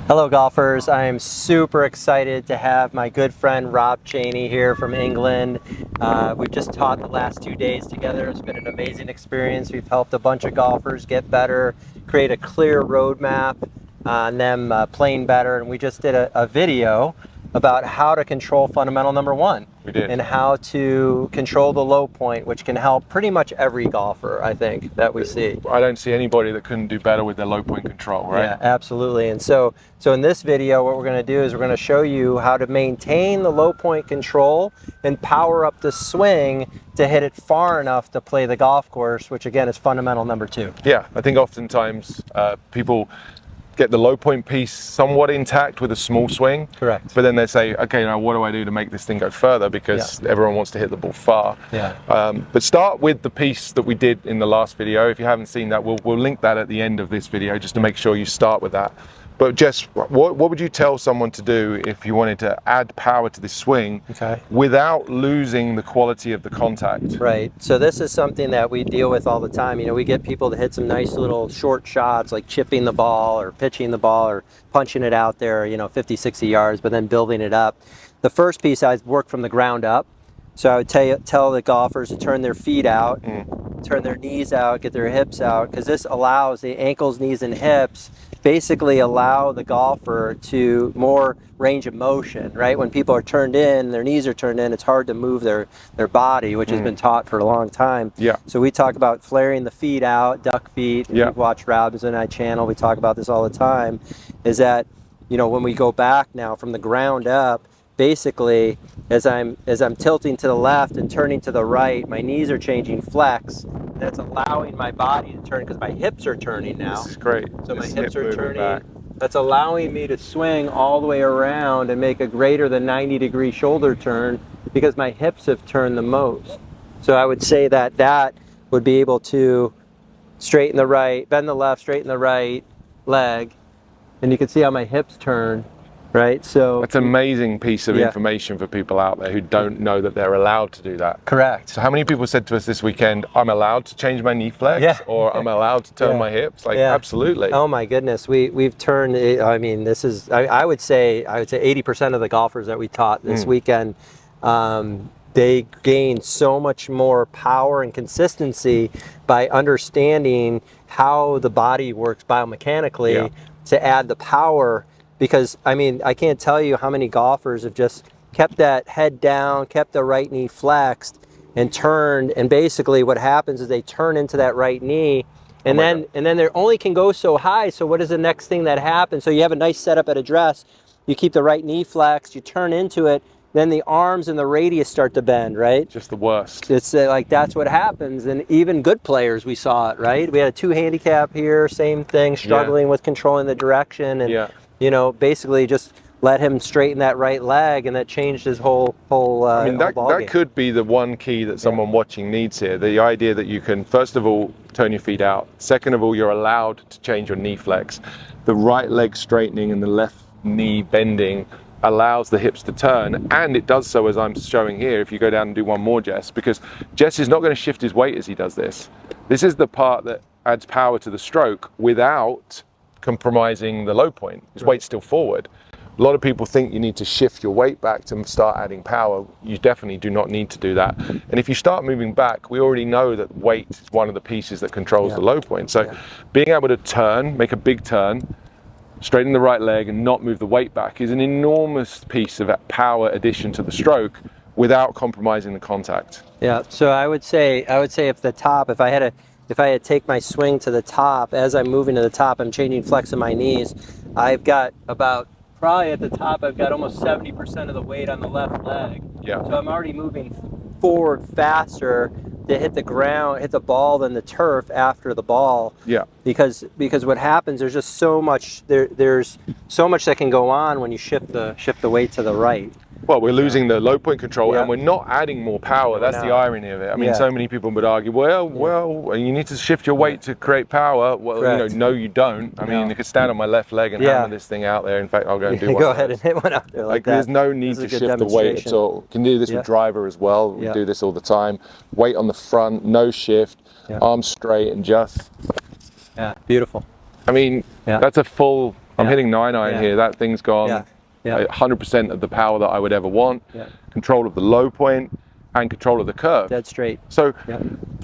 Hello golfers, I am super excited to have my good friend Rob Cheney here from England. We've just taught the last 2 days together. It's been an amazing experience. We've helped a bunch of golfers get better, create a clear roadmap on them playing better, and we just did a video about how to control fundamental number one. We did. And how to control the low point, which can help pretty much every golfer, I think, that we see. I don't see anybody that couldn't do better with their low point control, right? Yeah, absolutely. And so in this video, what we're going to do is we're going to show you how to maintain the low point control and power up the swing to hit it far enough to play the golf course, which again is fundamental number two. Yeah, I think oftentimes people get the low point piece somewhat intact with a small swing. Correct. But then they say, okay, now what do I do to make this thing go further? Because everyone wants to hit the ball far. Yeah. But start with the piece that we did in the last video. If you haven't seen that, we'll link that at the end of this video just to make sure you start with that. But Jess, what would you tell someone to do if you wanted to add power to this swing without losing the quality of the contact? Right. So this is something that we deal with all the time. You know, we get people to hit some nice little short shots like chipping the ball or pitching the ball or punching it out there, 50, 60 yards, but then building it up. The first piece I work from the ground up. So I would tell the golfers to turn their feet out, turn their knees out, get their hips out, because this allows the ankles, knees, and hips basically allow the golfer to more range of motion, right? When people are turned in, their knees are turned in, it's hard to move their body, which has been taught for a long time. Yeah. So we talk about flaring the feet out, duck feet. Yeah. You've watched Rob's and I channel, we talk about this all the time, is that, when we go back now from the ground up, basically, as I'm tilting to the left and turning to the right, my knees are changing flex. That's allowing my body to turn because my hips are turning now. This is great. So my This hips hip are movement turning. back. That's allowing me to swing all the way around and make a greater than 90-degree shoulder turn because my hips have turned the most. So I would say that would be able to straighten the right, bend the left, straighten the right leg, and you can see how my hips turn. Right, so that's an amazing piece of information for people out there who don't know that they're allowed to do that. Correct. So how many people said to us this weekend, I'm allowed to change my knee flex or I'm allowed to turn my hips? Like, absolutely. Oh my goodness, we've turned, I mean, this is, I would say 80% of the golfers that we taught this weekend, they gained so much more power and consistency by understanding how the body works biomechanically to add the power. Because, I mean, I can't tell you how many golfers have just kept that head down, kept the right knee flexed, and turned. And basically what happens is they turn into that right knee, and then they only can go so high. So what is the next thing that happens? So you have a nice setup at address. You keep the right knee flexed, you turn into it, then the arms and the radius start to bend, right? Just the worst. It's like that's what happens. And even good players, we saw it, right? We had a 2 handicap here, same thing, struggling with controlling the direction. And basically just let him straighten that right leg, and that changed his whole I mean, that ballgame. could be the one key that someone watching needs here. The idea that you can, first of all, turn your feet out. Second of all, you're allowed to change your knee flex. The right leg straightening and the left knee bending allows the hips to turn, and it does so as I'm showing here. If you go down and do one more, Jess, because Jess is not going to shift his weight as he does this. This is the part that adds power to the stroke without compromising the low point. His weight's still forward. A lot of people think you need to shift your weight back to start adding power. You definitely do not need to do that. And if you start moving back, we already know that weight is one of the pieces that controls the low point. So being able to turn, make a big turn, straighten the right leg and not move the weight back is an enormous piece of power addition to the stroke without compromising the contact. Yeah, so I would say if I had to take my swing to the top, as I'm moving to the top, I'm changing flex in my knees. I've got probably at the top, I've got almost 70% of the weight on the left leg. Yeah. So I'm already moving forward faster to hit the ground, hit the ball than the turf after the ball. Yeah. Because what happens, there's just so much, there's so much that can go on when you shift the weight to the right. Well, we're losing the low point control and we're not adding more power. That's the irony of it. I mean, so many people would argue, well, you need to shift your weight to create power. Well, no, you don't. I mean, you could stand on my left leg and hammer this thing out there. In fact, I'll go and do one. Go ahead and hit one out there like that. There's no need to shift the weight at all. You can do this with driver as well. We do this all the time. Weight on the front, no shift, arms straight and just. Yeah, beautiful. I mean, that's a full I'm hitting 9-iron here. That thing's gone. Yeah. Yeah. 100% of the power that I would ever want. Yeah. Control of the low point and control of the curve. Dead straight. So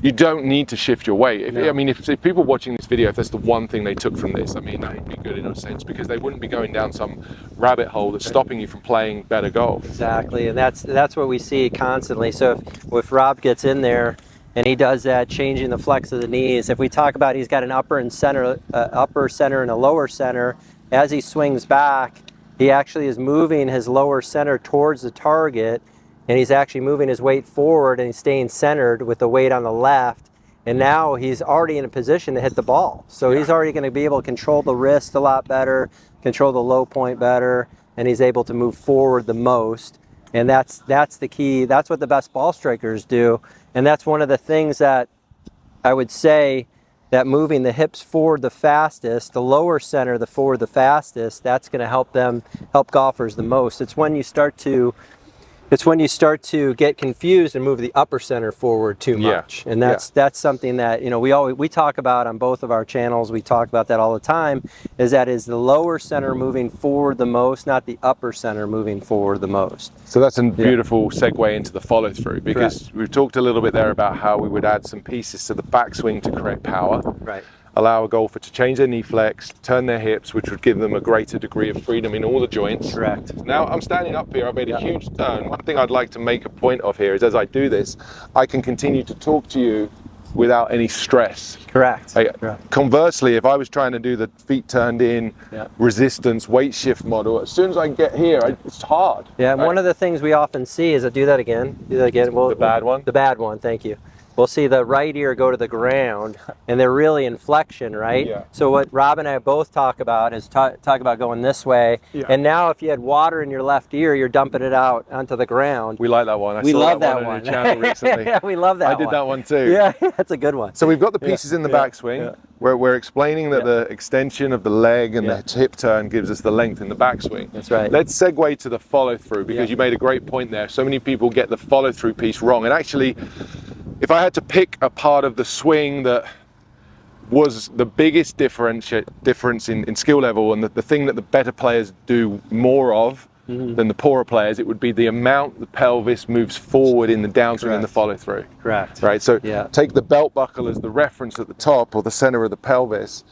you don't need to shift your weight. If, No. I mean, if people watching this video, if that's the one thing they took from this, I mean, that would be good in a sense, because they wouldn't be going down some rabbit hole that's stopping you from playing better golf. Exactly, and that's what we see constantly. So if Rob gets in there and he does that, changing the flex of the knees, if we talk about he's got an upper center and a lower center, as he swings back, he actually is moving his lower center towards the target, and he's actually moving his weight forward and he's staying centered with the weight on the left. And now he's already in a position to hit the ball. So he's already going to be able to control the wrist a lot better, control the low point better, and he's able to move forward the most. And that's the key. That's what the best ball strikers do. And that's one of the things that I would say, that moving the hips forward the fastest, the lower center the forward the fastest, that's going to help golfers the most. It's when you start to get confused and move the upper center forward too much. And that's something that, you know, we talk about on both of our channels. We talk about that all the time, is the lower center moving forward the most, not the upper center moving forward the most. So that's a beautiful segue into the follow through, because we've talked a little bit there about how we would add some pieces to the backswing to create power. Right. Allow a golfer to change their knee flex, turn their hips, which would give them a greater degree of freedom in all the joints. Correct. Now I'm standing up here, I've made a huge turn. One thing I'd like to make a point of here is, as I do this, I can continue to talk to you without any stress. Correct. Conversely, if I was trying to do the feet turned in, resistance, weight shift model, as soon as I get here, it's hard. Yeah, and one of the things we often see is do that again. The bad one? The bad one, thank you. We'll see the right ear go to the ground, and they're really in flexion, right? Yeah. So what Rob and I both talk about is talk about going this way. Yeah. And now if you had water in your left ear, you're dumping it out onto the ground. We like that one. We love that one. On your channel recently. Yeah, we love that one. I did that one too. Yeah, that's a good one. So we've got the pieces in the backswing, where we're explaining that the extension of the leg and the hip turn gives us the length in the backswing. That's right. Let's segue to the follow through, because you made a great point there. So many people get the follow through piece wrong, and actually, if I had to pick a part of the swing that was the biggest difference in skill level, and the thing that the better players do more of than the poorer players, it would be the amount the pelvis moves forward in the downswing and the follow through. Correct. Right. So take the belt buckle as the reference at the top, or the center of the pelvis.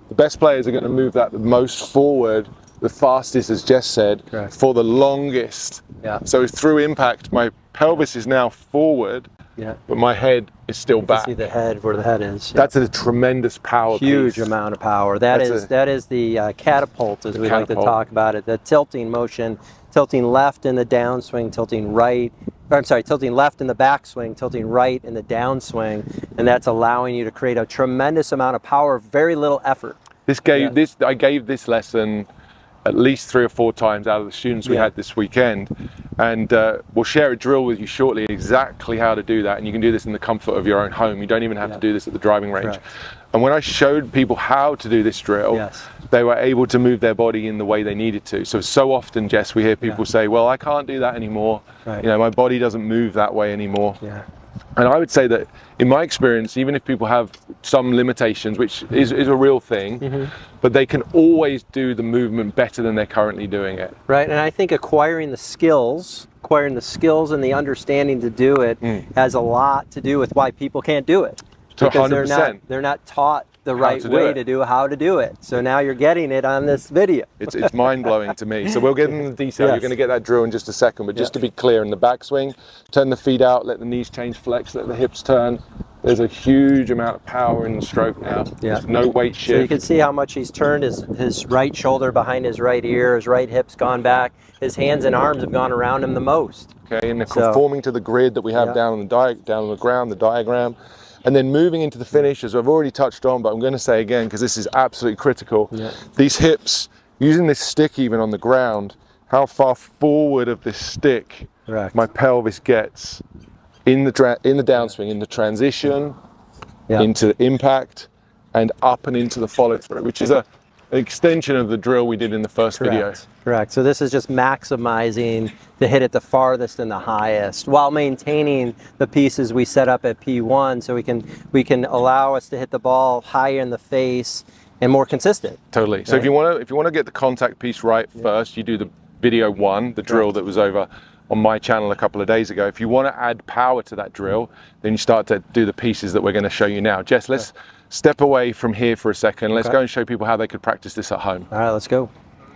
The best players are going to move that the most forward, the fastest, as Jess said, for the longest. Yeah. So through impact, my pelvis is now forward. Yeah. But my head is still back. See the head, where the head is. That's a tremendous power Huge piece. amount of power. That is the catapult, as we like to talk about it. The tilting motion, tilting left in the downswing, tilting right. Tilting left in the backswing, tilting right in the downswing, and that's allowing you to create a tremendous amount of power, very little effort. I gave this lesson at least 3 or 4 times out of the students we had this weekend, and we'll share a drill with you shortly, exactly how to do that, and you can do this in the comfort of your own home. You don't even have to do this at the driving range. Correct. And when I showed people how to do this drill, they were able to move their body in the way they needed to. So often, Jess, we hear people say, well, I can't do that anymore. Right. You know, my body doesn't move that way anymore. Yeah. And I would say that, in my experience, even if people have some limitations, which is a real thing, but they can always do the movement better than they're currently doing it. Right, and I think acquiring the skills and the understanding to do it has a lot to do with why people can't do it. Because 100%. They're not taught the right way to do how to do it. So now you're getting it on this video. It's mind-blowing to me. So we'll get into the detail. You're going to get that drill in just a second, but just to be clear, in the backswing, turn the feet out, let the knees change flex, let the hips turn. There's a huge amount of power in the stroke now. There's no weight shift. So you can see how much he's turned his right shoulder behind his right ear, his right hip's gone back, his hands and arms have gone around him the most. Okay, and they're conforming to the grid that we have down on the ground, the diagram. And then moving into the finish, as I've already touched on, but I'm going to say again, because this is absolutely critical, these hips, using this stick even on the ground, how far forward of this stick my pelvis gets in the downswing, in the transition, into impact, and up and into the follow through, which is an extension of the drill we did in the first video. Correct. So this is just maximizing to hit it the farthest and the highest, while maintaining the pieces we set up at P1, so we can allow us to hit the ball higher in the face and more consistent. Totally. So if you want to get the contact piece right first, you do the video 1, the drill that was over on my channel a couple of days ago. If you want to add power to that drill, then you start to do the pieces that we're going to show you now. Jess, let's step away from here for a second. Let's go and show people how they could practice this at home. All right, let's go.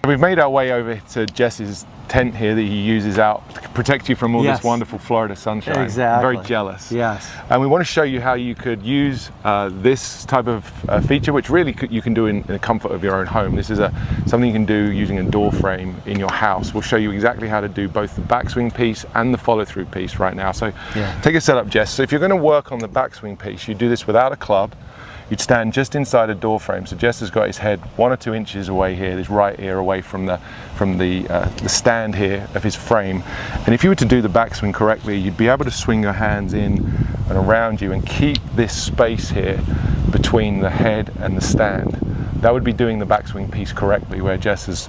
We've made our way over to Jess's tent here that he uses out to protect you from all this wonderful Florida sunshine. Exactly. Very jealous. Yes. And we want to show you how you could use this type of feature, which really you can do in the comfort of your own home. This is something you can do using a door frame in your house. We'll show you exactly how to do both the backswing piece and the follow-through piece right now. So take a setup, Jess. So if you're going to work on the backswing piece, you do this without a club. You'd stand just inside a door frame. So Jess has got his head 1 or 2 inches away here, his right ear away from the stand here of his frame. And if you were to do the backswing correctly, you'd be able to swing your hands in and around you and keep this space here between the head and the stand. That would be doing the backswing piece correctly, where Jess has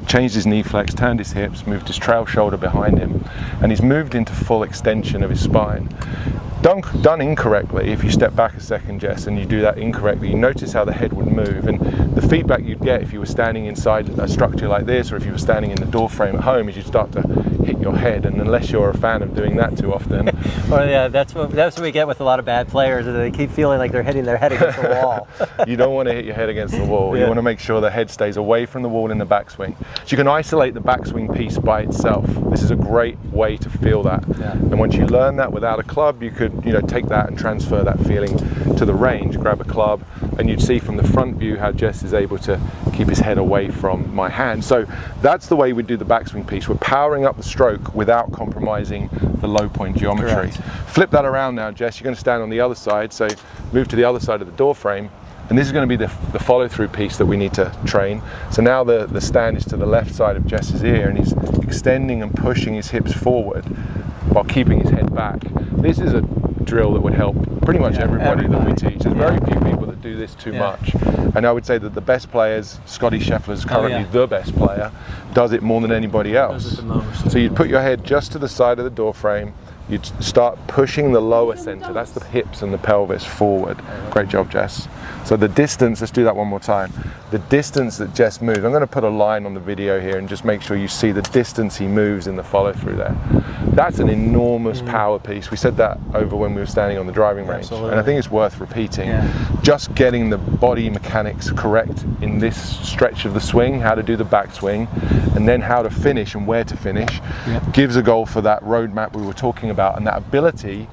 changed his knee flex, turned his hips, moved his trail shoulder behind him, and he's moved into full extension of his spine. Done incorrectly, if you step back a second, Jess, and you do that incorrectly, you notice how the head would move, and the feedback you'd get if you were standing inside a structure like this, or if you were standing in the door frame at home, is you'd start to hit your head, and unless you're a fan of doing that too often. Well, yeah, that's what we get with a lot of bad players, is they keep feeling like they're hitting their head against the wall. You don't want to hit your head against the wall. You want to make sure the head stays away from the wall in the backswing. So you can isolate the backswing piece by itself. This is a great way to feel that. And once you learn that without a club, you could take that and transfer that feeling to the range, grab a club, and you'd see from the front view how Jess is able to keep his head away from my hand. So that's the way we do the backswing piece. We're powering up the stroke without compromising the low point geometry. Correct. Flip that around now, Jess. You're going to stand on the other side, so move to the other side of the door frame. And this is going to be the follow-through piece that we need to train. So now the stand is to the left side of Jess's ear, and he's extending and pushing his hips forward while keeping his head back. This is a drill that would help pretty much everybody that we teach. There's very few people that do this too much. And I would say that the best players, Scotty Scheffler's currently the best player, does it more than anybody else. Does it the most. So you'd put your head just to the side of the door frame. You'd start pushing the lower center, that's the hips and the pelvis, forward. Great job, Jess. So the distance, let's do that one more time. The distance that Jess moves, I'm going to put a line on the video here and just make sure you see the distance he moves in the follow through there. That's an enormous power piece. We said that over when we were standing on the driving range. Absolutely. And I think it's worth repeating. Just getting the body mechanics correct in this stretch of the swing, how to do the backswing, and then how to finish and where to finish, gives a golfer that roadmap we were talking about and that ability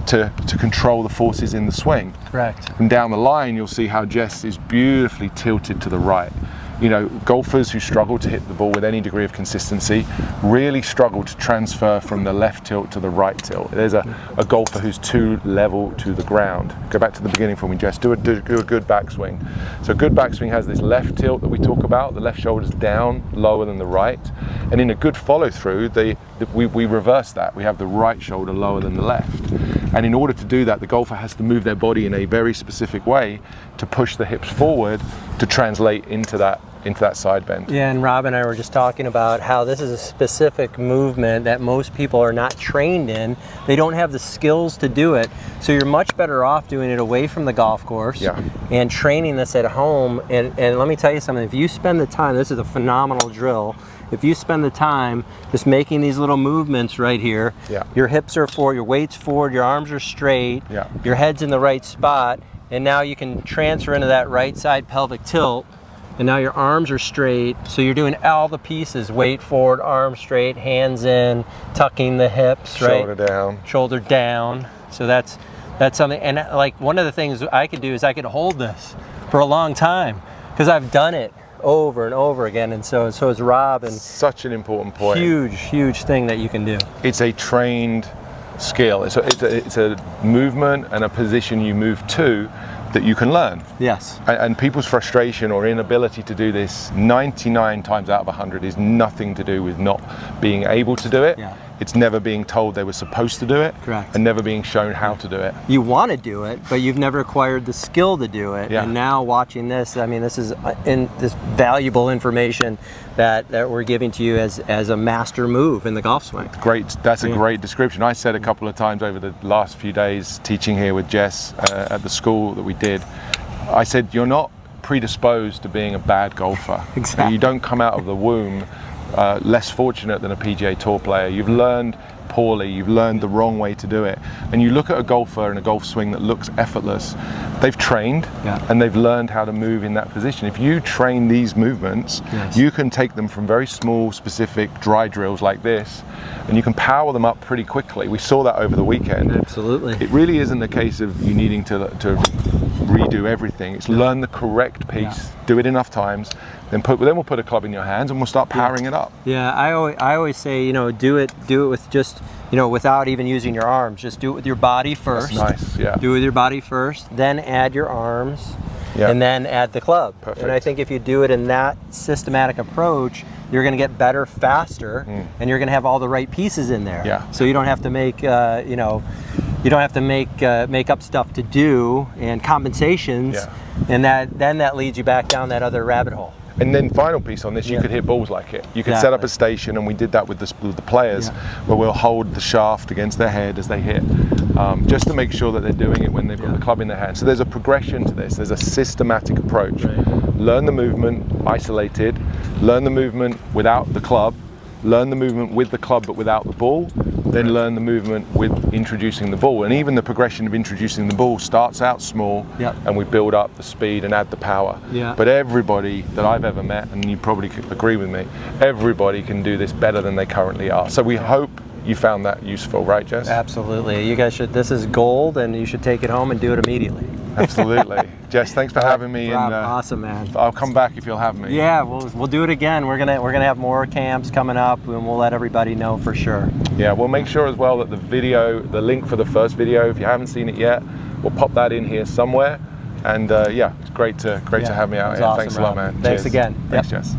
to control the forces in the swing. Correct. And down the line, you'll see how Jess is beautifully tilted to the right. You know, golfers who struggle to hit the ball with any degree of consistency really struggle to transfer from the left tilt to the right tilt. There's a golfer who's too level to the ground. Go back to the beginning for me, Jess. Do a good backswing. So a good backswing has this left tilt that we talk about. The left shoulder's down, lower than the right. And in a good follow through, we reverse that. We have the right shoulder lower than the left. And in order to do that, the golfer has to move their body in a very specific way to push the hips forward to translate into that side bend. Yeah, and Rob and I were just talking about how this is a specific movement that most people are not trained in. They don't have the skills to do it. So you're much better off doing it away from the golf course and training this at home. And let me tell you something, if you spend the time, this is a phenomenal drill. If you spend the time just making these little movements right here, your hips are forward, your weight's forward, your arms are straight, your head's in the right spot, and now you can transfer into that right side pelvic tilt, and now your arms are straight, so you're doing all the pieces, weight forward, arms straight, hands in, tucking the hips, right? Shoulder down. Shoulder down. So that's something, and like one of the things I could do is I could hold this for a long time, because I've done it over and over again, and so is Rob. And such an important point. Huge thing that you can do. It's a trained skill. It's a movement and a position you move to that you can learn. Yes. And people's frustration or inability to do this 99 times out of 100 is nothing to do with not being able to do it. It's never being told they were supposed to do it. Correct. And never being shown how to do it. You want to do it, but you've never acquired the skill to do it. And now watching this, I mean, this is this valuable information that we're giving to you as a master move in the golf swing. Great. That's a great description. I said a couple of times over the last few days teaching here with Jess at the school that we did, I said, you're not predisposed to being a bad golfer. Exactly. You don't come out of the womb less fortunate than a PGA Tour player. You've learned poorly, you've learned the wrong way to do it. And you look at a golfer in a golf swing that looks effortless, they've trained and they've learned how to move in that position. If you train these movements, you can take them from very small, specific dry drills like this, and you can power them up pretty quickly. We saw that over the weekend. Absolutely. It really isn't a case of you needing to redo everything. It's learn the correct piece, do it enough times, then we'll put a club in your hands and we'll start powering it up. Yeah, I always say, you know, do it with just, you know, without even using your arms. Just do it with your body first. That's nice, yeah. Do it with your body first, then add your arms, Yeah. and then add the club. Perfect. And I think if you do it in that systematic approach, you're going to get better faster, and you're going to have all the right pieces in there. Yeah. So you don't have to make, you know, you don't have to make up stuff to do and compensations, and then that leads you back down that other rabbit hole. And then final piece on this, you could hit balls like it. You could set up a station, and we did that with the players, where we'll hold the shaft against their head as they hit, just to make sure that they're doing it when they've got the club in their hand. So there's a progression to this. There's a systematic approach. Learn the movement isolated, learn the movement without the club, learn the movement with the club but without the ball, then learn the movement with introducing the ball. And even the progression of introducing the ball starts out small, and we build up the speed and add the power. But everybody that I've ever met, and you probably could agree with me, everybody can do this better than they currently are. So we hope you found that useful, right, Jess? Absolutely. You guys should, this is gold, and you should take it home and do it immediately. Absolutely. Jess, thanks for having me. Rob, and awesome, man. I'll come back if you'll have me. Yeah, we'll do it again. We're gonna have more camps coming up, and we'll let everybody know for sure. Yeah, we'll make sure as well that the link for the first video, if you haven't seen it yet, we'll pop that in here somewhere. And yeah, it's great to have me out here. Awesome, Thanks a lot, man. Thanks Cheers. again. Thanks, Jess.